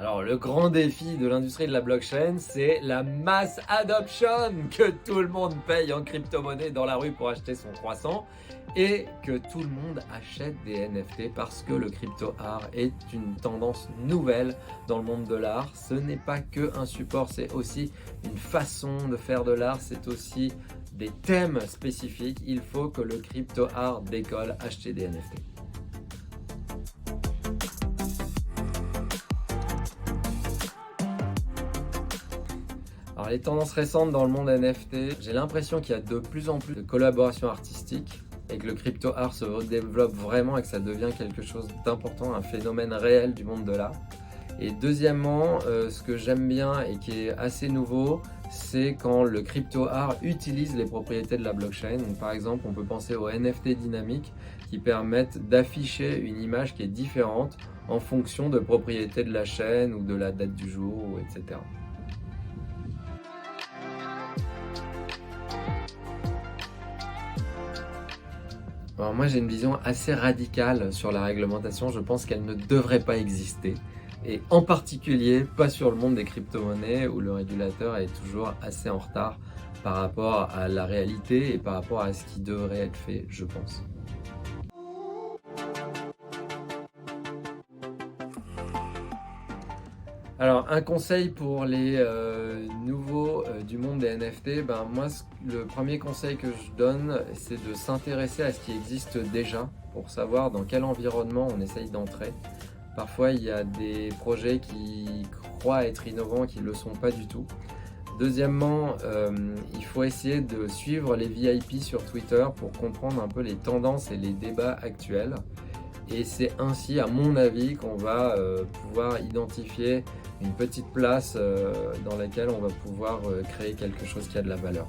Alors le grand défi de l'industrie de la blockchain, c'est la mass adoption, que tout le monde paye en crypto-monnaie dans la rue pour acheter son croissant et que tout le monde achète des NFT parce que le crypto-art est une tendance nouvelle dans le monde de l'art. Ce n'est pas que un support, c'est aussi une façon de faire de l'art, c'est aussi des thèmes spécifiques. Il faut que le crypto-art décolle, acheter des NFT. Alors les tendances récentes dans le monde NFT, j'ai l'impression qu'il y a de plus en plus de collaborations artistiques et que le crypto art se développe vraiment et que ça devient quelque chose d'important, un phénomène réel du monde de l'art. Et deuxièmement, ce que j'aime bien et qui est assez nouveau, c'est quand le crypto art utilise les propriétés de la blockchain. Donc, par exemple, on peut penser aux NFT dynamiques qui permettent d'afficher une image qui est différente en fonction de propriétés de la chaîne ou de la date du jour, etc. Alors moi j'ai une vision assez radicale sur la réglementation, je pense qu'elle ne devrait pas exister. Et en particulier pas sur le monde des crypto-monnaies où le régulateur est toujours assez en retard par rapport à la réalité et par rapport à ce qui devrait être fait, je pense. Alors, un conseil pour les nouveaux du monde des NFT, moi, le premier conseil que je donne, c'est de s'intéresser à ce qui existe déjà pour savoir dans quel environnement on essaye d'entrer. Parfois, il y a des projets qui croient être innovants qui ne le sont pas du tout. Deuxièmement, il faut essayer de suivre les VIP sur Twitter pour comprendre un peu les tendances et les débats actuels. Et c'est ainsi, à mon avis, qu'on va pouvoir identifier une petite place dans laquelle on va pouvoir créer quelque chose qui a de la valeur.